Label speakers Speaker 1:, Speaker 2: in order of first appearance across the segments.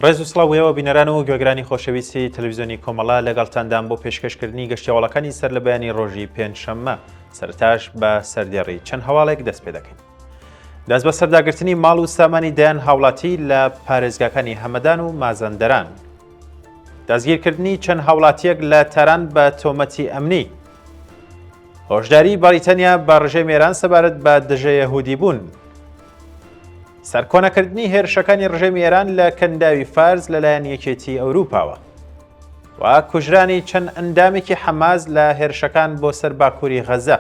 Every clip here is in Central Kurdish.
Speaker 1: ڕێز و سڵاویەوە بینەران و گوێگرانی خۆشەویستی تەلەڤیزیۆنی کۆمەڵا لەگەڵتاندان بۆ پێشکەشکردنی گەشتیاوڵەکانی سەر لە بەیانی ڕۆژی پێنجشەممە سەرتاش بە سەردێڕی چەند هەواڵێک دەست پێ دەکەین. دەست بە سەرداگرتنی ماڵ و سامانی دەیان هاوڵاتی لە پارێزگاکانی هەمەدان و مازەندەران، دەستگیرکردنی چەند هاوڵاتیەک لە تەران بە تۆمەتی ئەمنی، هۆشداری بەریتەنیا بە ڕژێ مێران سەبارەت بە دژە یەهودی بوون، سەرکۆنەکردنی هێرشەکانی ڕژێمی ئێران لە کەنداوی فارس لەلایەن یەکێتی ئەوروپاوە و کوژرانی چەند ئەندامێکی حەماس لە هێرشەکان بۆ سەر باکووری غەزە.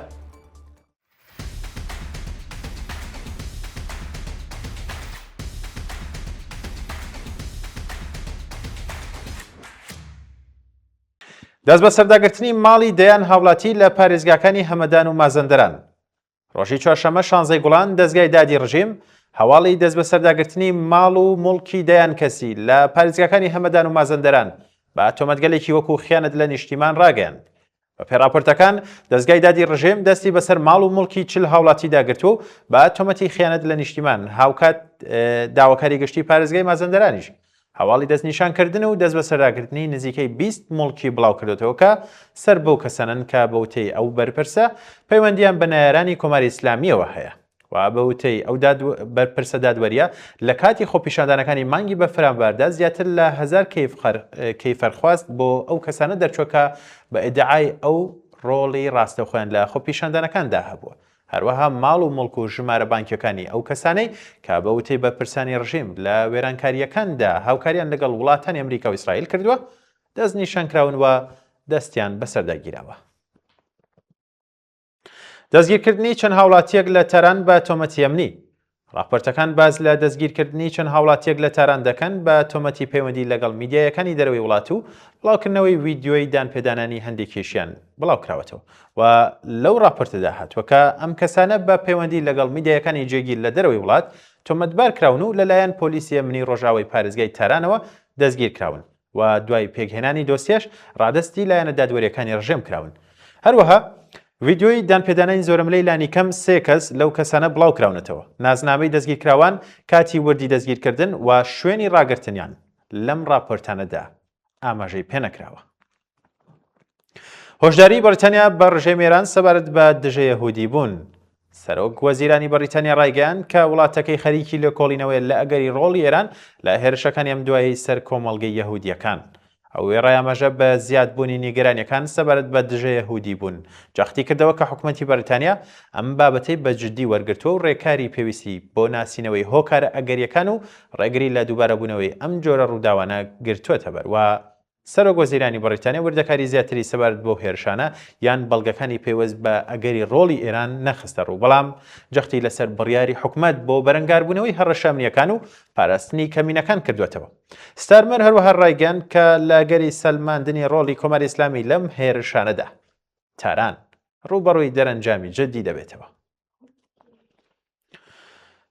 Speaker 1: دەست بە سەرداگرتنی ماڵی دەیان هاوڵاتی لە پارێزگاکانی هەمەدان و مازەندەران. ڕۆژی چوارشەممە 16 گوڵان دەستگای دادی ڕژیم هەواڵی دەست بە سەرداگرتنی ماڵ و موڵکی دەیان کەسی لە پارێزگاکانی هەمەدان و مازەندەران بە تۆمەتگەلێکی وەکو خیانەت لە نیشتیمان ڕاگەیاند. بە پێڕاپۆرتەکان دەستگای دادی ڕژیم دەستی بەسەر ماڵ و موڵکی 40 هاوڵاتی داگرتو بە تۆمەتی خیانەت لە نیشتیمان هاوکات داواکاری گشتی پارێزگای مازەندەرانیش هەواڵی دەستنیشانکردن و دەست بە سەرداگرتنی نزیکەی 20 موڵکی بڵاو کردوێتەوە کە سەر بەو کەسەنن کە بەوتەی ئەو بەرپرسە پەیوەندیان بە نایارانی کۆماری ئیسلامیەوە هەیە و بەوتەی ئەو بەرپرسە دادوەریە لە کاتی خۆپیشاندانەکانی مانگی بە فەرامباردا زیاتر لە 1000 کەیفەرخواست بۆ ئەو کەسانە دەرچۆکە بە ئیدعای ئەو ڕۆڵی ڕاستەوخۆیان لە خۆپیشاندانەکاندا هەبووە. هەروەها ماڵ و مڵک و ژمارە بانکیەکانی ئەو کەسانەی کە بەوتەی بەرپرسانی ڕژیم لە وێرانکاریەکاندا هاوکاریان لەگەڵ وڵاتانی ئەمریکا و ئیسرائیل کردووە دەست نیشانکراون و دەستیان بەسەرداگیراوە. دەستگیرکردنی چەند هاوڵاتیەک لە تەران بە تۆمەتی ئەمنی. راپۆرتەکان باز لە دەستگیرکردنی چەند هاوڵاتیەک لە تەران دەکەن بە تۆمەتی پەیوەندی لەگەڵ میدیایەکانی دەرەوەی وڵات و بڵاوکردنەوەی ڤیدیۆی دانپێدانانی هەندێکیشیان بڵاوکراوەتەوە و لەو راپۆرتەدا هاتووە کە ئەم کەسانە بە پەیوەندی لەگەڵ میدیایەکانی جێگیر لە دەرەوەی وڵات تۆمەتبار کراون و لەلایەن پۆلیسی ئەمنی ڕۆژاوای پارێزگای تەرانەوە دەستگیر کراون و دوای پێکهێنانی دۆسیەش ڕادستی لایەنە دادوەریەکانی ڕژێم کراون. هەروەها ڤیدیۆی دانپێدانانی زۆرەملەی لانی کەم 3 کەس لەو کەسانە بڵاو کراونەتەوە. نازنامەی دەستگیرکراوان کاتی وردی دەستگیرکردن و شوێنی ڕاگرتنیان لەم راپۆرتانەدا ئاماژەی پێ نەکراوە. هۆشداری بەریتەنیا بە ڕژێمێران سەبارەت بە دژە یەهودی بوون. سەرۆک وەزیرانی بەریتەنیا ڕایگەیاند کە وڵاتەکەی خەریکی لێکۆڵینەوەی لە ئەگەری ڕۆڵی ئێران لە هێرشەکانی ئەم دوایی سەر کۆمەڵگەی یەهودیەکان. ئەوێ ڕایامەژە بە زیادبوونی نیگەرانیەکان سەبارەت بە دژە یەهودی بوون جاختی کردەوە کە حکوومەتی بەریتانیا ئەم بابەتەی بە جددی وەرگرتووە و ڕێکاری پێویستی بۆ ناسینەوەی هۆکارە ئەگەریەکان و ڕێگری لە دووبارەبوونەوەی ئەم جۆرە ڕووداوانە گرتووەتە بەر و سەرۆک وەزیرانی بەریتانیا وردەکاری زیاتری سەبارەت بۆ هێرشانە یان بەڵگەکانی پێوەست بە ئەگەری ڕۆڵی ئێران نەخستە ڕوو، بەڵام جەختی لەسەر بڕیاری حکوومەت بۆ بەرەنگاربوونەوەی هەڕەشە ئەمنیەکان و پاراستنی کەمینەکان کردوێتەوە. ستارمەر هەروەها ڕایگەیاند کە لە ئەگەری سەلماندنی ڕۆڵی کۆماری ئیسلامی لەم هێرشانەدا تاران ڕووبەڕووی دەرەنجامی جددی دەبێتەوە.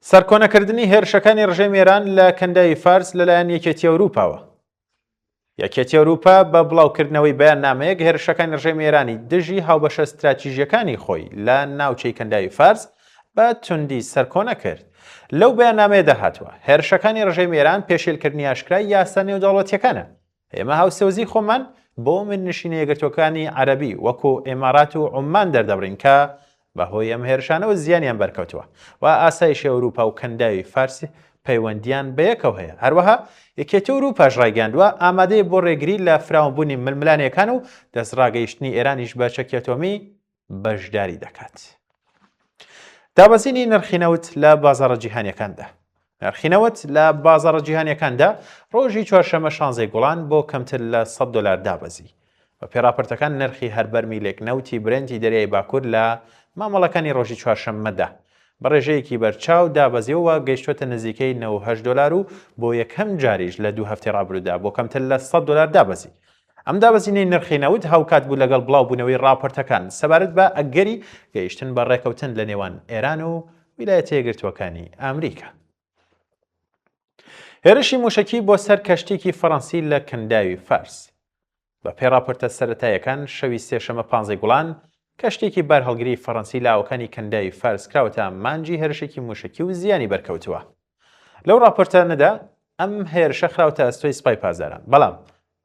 Speaker 1: سەرکۆنەکردنی هێرشەکانی ڕژێمی ئێران لە کەنداوی فارس لەلایەن یەکێتی ئەوروپاوە. یەکێتی ئەوروپا بە بڵاوکردنەوەی بەیاننامەیەک هێرشەکانی ڕژێمی ئێرانی دژی هاوبەشە ستراتیژیەکانی خۆی لە ناوچەی کەنداوی فارس بە توندی سەرکۆنە کرد. لەو بەیاننامەیەدا هاتووە هێرشەکانی ڕژێمی ئێران پێشێلکردنی ئاشکرای یاسا نێودەوڵەتیەکانە. ئێمە هاوسەوزی خۆمان بۆ ملنشینە یەکگرتوەکانی عەرەبی وەکو ئێمارات و عومان دەردەبڕین کە بەهۆی ئەم هێرشانەوە زیانیان بەرکەوتووە و ئاسایشی ئەوروپا و کەنداوی فارسی پەیوەندیان بەیەکەوە هەیە. هەروەها یەکێتی ئەوروپاش ڕایگەاندووە ئامادەیە بۆ ڕێگری لە فراوانبوونی ململانیەکان و دەستڕاگەیشتنی ئێرانیش بە چەکێتۆمی بەشداری دەکات. دابەزینی نرخینەوت لە بازاڕە جیهانیەکاندا. نرخینەوت لە بازاڕە جیهانیەکاندا ڕۆژی چوارشەممە 16 گوڵان بۆ کەمتر لە $100 دابەزی. بە پێڕاپۆرتەکان نرخی هەر بەرمیلێک نەوتی برنتی دەریای باکوور لە مامەڵەکانی ڕۆژی چوارشەممەدا بە ڕێژەیەکی بەرچاو دابەزیەوە گەیشتوتە نزیکەی $98 و بۆ یەکەم جاریش لە 2 هەفتەی ڕابردوودا بۆ کەمتر لە $100 دابەزی. ئەم دابەزینەی نرخی نەوت هاوکات بوو لەگەڵ بڵاوبوونەوەی راپۆرتەکان سەبارەت بە ئەگەری گەیشتن بە ڕێکەوتن لە نێوان ئێران و ویلایەتە یەکگرتووەکانی ئەمریکا. هێرشی موشکی بۆ سەر کەشتێکی فەڕەنسی لە کەنداوی فارس. بە پێڕاپۆرتە سەرەتایەکان شەوی سێشەممە 15 گوڵان کەشتێکی بار هەڵگری فەڕەنسی لاوەکانی کەنداوی فارس کراوەتە مانجی هێرشێکی موشکی و زیانی بەرکەوتووە. لەو راپۆرتانەدا ئەم هێرشە خراوتە ئەستۆی سوپای پازداران بەڵام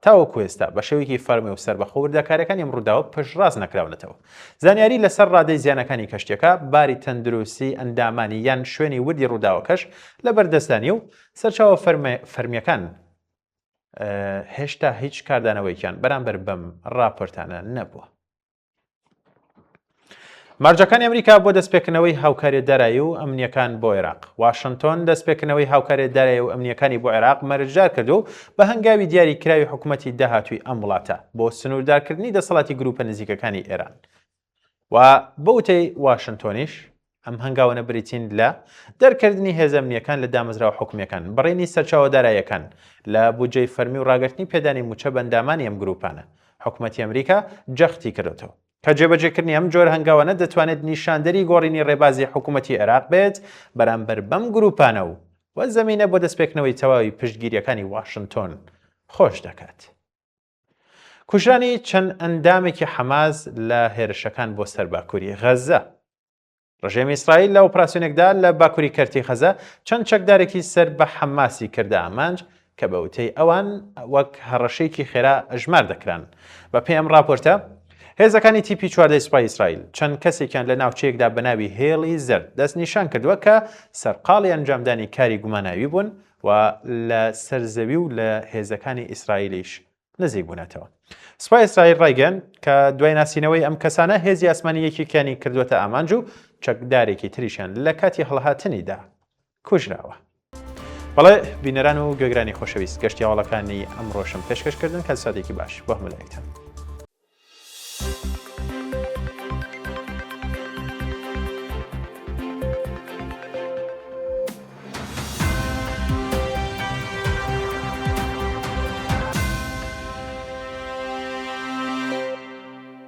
Speaker 1: تاوەکو ئێستا بە شێوەیەکی فەرمی و سەربەخۆ وردەکاریەکانی ئەم ڕووداوە پشتڕاست نەکراونەتەوە. زانیاری لەسەر ڕادەی زیانەکانی کەشتیەکە، باری تەندروستی ئەندامانی یان شوێنی وردی ڕووداوەکەش لەبەردەستدانی و سەرچاوە فەرمیەکان هێشتا هیچ کاردانەوەیکیان بەرامبەر بەم راپۆرتانە نەبووە. مارجەکانی ئەمریکا بۆ دەستپێکردنەوەی هاوکاری دارایی و ئەمنیەکان بۆ عێراق. واشنگتۆن دەستپێکردنەوەی هاوکاری دارایی و ئەمنیەکانی بۆ عێراق مەرجدار کردو بە هەنگاوی دیاریکراوی حکوومەتی داهاتووی ئەم وڵاتە بۆ سنووردارکردنی دەسەڵاتی گروپە نزیکەکانی ئێران. و بە وتەی واشنگتۆنیش ئەم هەنگاوانە بریتین لە دەرکردنی هێزە ئەمنیەکان لە دامەزراوە حکوومیەکان، بڕینی سەرچاوە داراییەکان لە بودجەی فەرمی و ڕاگررتنی پێدانی موچە بەندامانی ئەم گروپانە. حکوومەتی ئەمریکا جەختی کردوتەوە کە جێبەجێکردنی ئەم جۆر هەنگاوانە دەتوانێت نیشاندەری گۆڕینی ڕێبازی حکوومەتی عێراق بێت بەرامبەر بەم گروپانە و زەمینە بۆ دەستپێکردنەوەی تەواوی پشتگیریەکانی واشنگتۆن خۆش دەکات. کوژرانی چەند ئەندامێکی حەماس لە هێرشەکان بۆ سەرباکووری غەزە. ڕژێمی ئیسرائیل لە ئۆپراسیۆنێکدا لە باکووری کەرتی غەزە چەند چەکدارێکی سەر بە حەماسی کردە ئامانج کە بە وتەی ئەوان وەک هەڕەشەیەکی خێرا ئەژمار دەکران. بە پێی ئەم راپۆرتە هێزەکانی تیپی 14 سوپای ئیسرائیل چەند کەسێکیان لە ناوچەیەکدا بەناوی هێڵی زرد دەست نیشان کردووە کە سەرقاڵی ئەنجامدانی کاری گوماناوی بوون و لە سەرزەوی و لە هێزەکانی ئیسرائیلیش نزیک بوونەتەوە. سوپای ئیسرائیل ڕایگەن کە دوای ناسینەوەی ئەم کەسانە هێزی ئاسمانیەکیەکانی کردووەتە ئامانج و چەکدارێکی تریشیان لە کاتی هەڵهاتنیدا کوژراوە. بەڵێ بینەران و گوێگرانی خۆشەویست، گەشتی هەواڵەکانی ئەمڕۆشم پێشکەشکردن کە سادێکی باش بۆ هەموو لایەکتان.